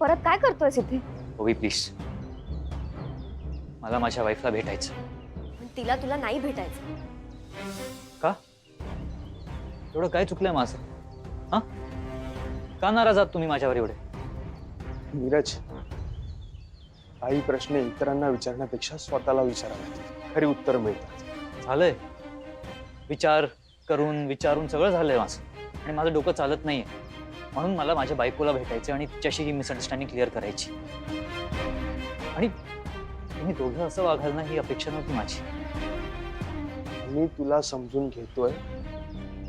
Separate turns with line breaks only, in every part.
परत काय करतोयस इथे?
ओवी प्लीज, मला माझ्या वाईफला भेटायचं.
पण तिला तुला नाही भेटायचं.
का? एवढं काय चुकलंय माझं? हा, का नाराज आहात तुम्ही माझ्यावर एवढे?
नीरज, काही प्रश्न इतरांना विचारण्यापेक्षा स्वतःला विचारावेत, खरी उत्तर मिळतात.
झालंय, विचार करून विचारून सगळं झालंय माझं, आणि माझं डोकं चालत नाहीये. म्हणून मला माझ्या बायकोला भेटायचं आणि तिच्याशी ही मिसअंडरस्टँडिंग क्लिअर करायची. आणि तुम्ही दोघं असं वागाल ना, ही अपेक्षा नव्हती माझी.
मी तुला समजून घेतोय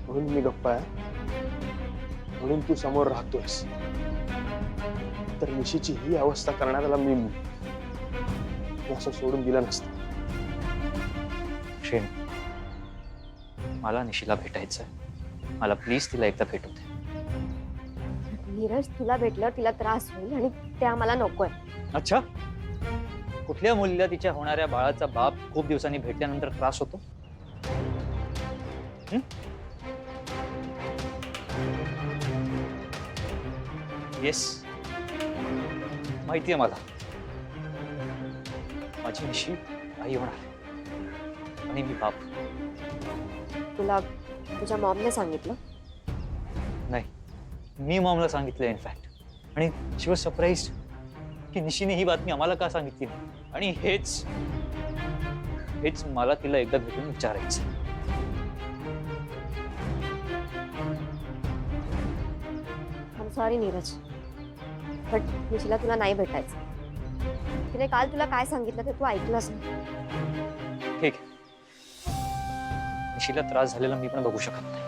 म्हणून मी गप्पा आहे, म्हणून तू समोर राहतोयस. तर निशीची ही अवस्था करण्याला मी असं सोडून दिलं नसतं.
शेण, मला निशीला भेटायचंय. मला प्लीज तिला एकदा भेटू दे.
नीरज, तुला भेटल्यावर तिला त्रास होईल आणि ते आम्हाला नकोय.
अच्छा, कुठल्या मुलीला तिच्या होणाऱ्या बाळाचा बाप खूप दिवसांनी भेटल्यानंतर त्रास होतो? येस, माहितीये मला. माझी निशी आई होणार आहे आणि मी बाप.
तुला तुझ्या मॉमने सांगितलं?
नाही, मी मॉमला सांगितलं इनफॅक्ट. आणि शी वॉज सरप्राइज्ड की निशीने ही बातमी आम्हाला का सांगितली. आणि हेच मला तिला एकदा भेटून विचारायचं.
आय सॉरी नीरज, पण निशीला तुला नाही भेटायचं. तिने काल तुला काय सांगितलं ते तू ऐकलंस ना?
ठीक आहे, निशीला त्रास झालेला मी पण बघू शकत नाही.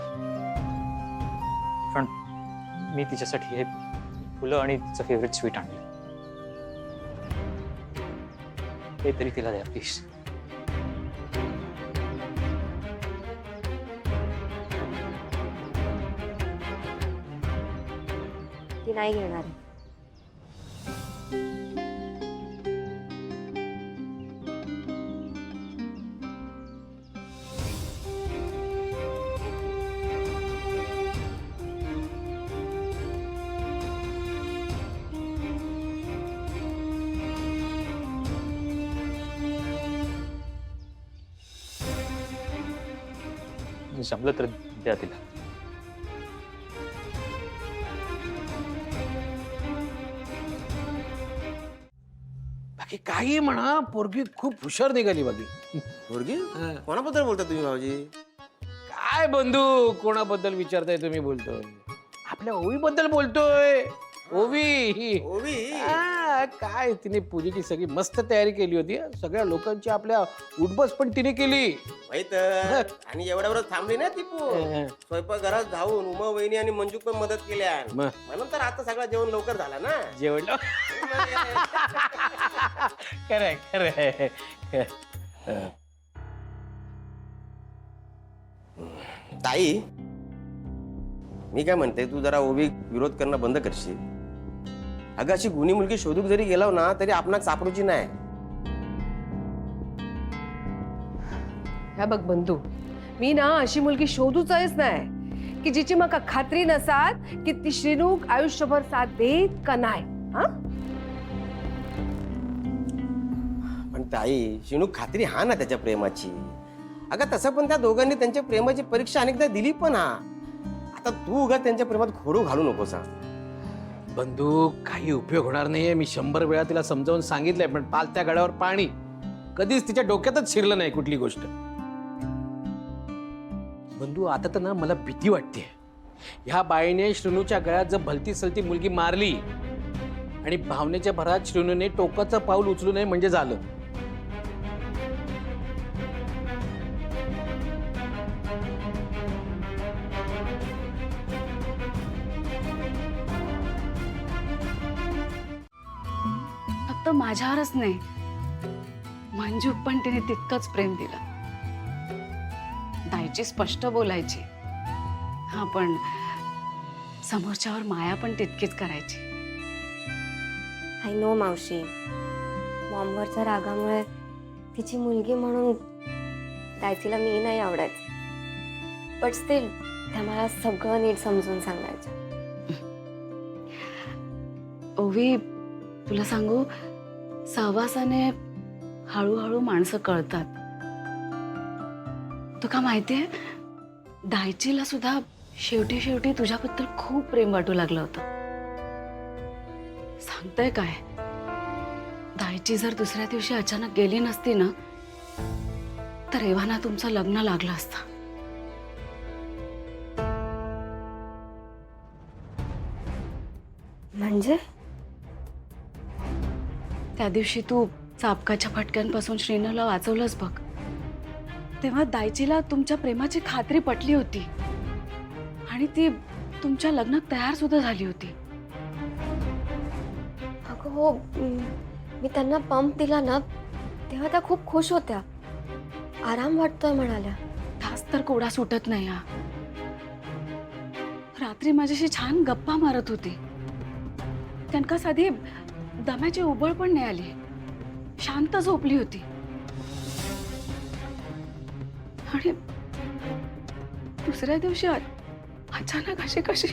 पण मी तिच्यासाठी हे फुलं आणि तिचं फेवरेट स्वीट आणलं. ते तरी तिला द्या प्लीज.
ती नाही घेणार.
जमलं तर द्या तिला.
बाकी काही म्हणा, पोरगी खूप हुशार निघाली बाकी.
पोरगी? कोणाबद्दल बोलता तुम्ही भाऊजी?
काय बंधू, कोणाबद्दल विचारताय तुम्ही? बोलतोय आपल्या ओवीबद्दल बोलतोय. ओवी
ओवी?
काय तिने पूजेची सगळी मस्त तयारी केली होती. सगळ्या लोकांची आपल्या उठबस पण तिने केली.
माहित आणि एवढ्यावरच थांबली ना ती स्वयंपाकघरात जाऊन उमा वहिनी आणि मंजू पण मदत केल्या. म्हणून तर आता सगळं जेवण लवकर झाला ना.
जेवण खरंय खरंय.
ताई, मी काय म्हणते, तू जरा ओवी विरोध करणं बंद करशील? अगं, अशी गुणी मुलगी शोधूक जरी गेलाव ना तरी आपणाक सापडूची नाही.
ह्या बघ बंधू, मी ना अशी मुलगी शोधूच नाही की जिची मका खात्री नसात की ती श्रीनूक आयुष्यभर साथ देत का नाही. हा,
पण ताई, शिणूक खात्री हा ना त्याच्या प्रेमाची. अगं तसं पण त्या दोघांनी त्यांच्या प्रेमाची परीक्षा अनेकदा दिली पण हा. आता तू उगा त्यांच्या प्रेमात खोडू घालू नकोस.
बंधू, काही उपयोग होणार नाहीये. मी 100 वेळा तिला समजावून सांगितलंय, पण पालत्या गड्यावर पाणी. कधीच तिच्या डोक्यातच शिरलं नाही कुठली गोष्ट. बंधू, आता तर ना मला भीती वाटते. ह्या बाईने श्रीनूच्या गळ्यात जर भलती सलती मुलगी मारली आणि भावनेच्या भरात श्रीनूने टोकाचं पाऊल उचलू नये म्हणजे झालं.
फक्त माझ्यावरच नाही, मंजू पण तिने तितकंच प्रेम दिलं. दायची स्पष्ट बोलायची, हा पण समोरच्यावर माया पण तितकीच करायची.
आय नो मावशी, मॉमवरच्या रागामुळे तिची मुलगी म्हणून दायचीला मी नाही आवडायचं. बट स्टील त्या मला सगळं नीट समजून सांगायचं.
ओवी, तुला सांगू, सहवासाने हळूहळू माणसं कळतात. तुका माहितीये, दायचीला सुद्धा शेवटी शेवटी तुझ्याबद्दल खूप प्रेम वाटू लागलं होतं. सांगताय काय, दायची जर दुसऱ्या दिवशी अचानक गेली नसती ना, तर एव्हाना तुमचं लग्न लागलं असतं.
म्हणजे
त्या दिवशी तू चापकाच्या फटक्यांपासून श्रीनूला वाचवलंस बघ, तेव्हा दायचीला तुमच्या प्रेमाची खात्री पटली होती आणि ती तुमच्या लग्नात तयार सुद्धा झाली होती.
अगं हो, मी त्यांना पंप दिला ना तेव्हा त्या खूप खुश होत्या. आराम वाटतोय म्हणाल्या.
तास तर कोडा सुटत नाही हा. रात्री माझ्याशी छान गप्पा मारत होती. त्यांना साधी दम्याची उबळ पण नाही आली. शांत झोपली होती. आणि दुसऱ्या दिवशी अचानक अशी कशी,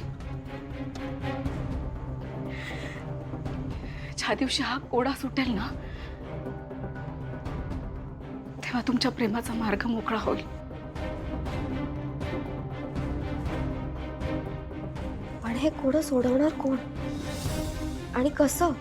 ज्या दिवशी हा कोडा सुटेल ना, तेव्हा तुमच्या प्रेमाचा मार्ग मोकळा होईल.
पण हे कोडं सोडवणार कोण आणि कसं?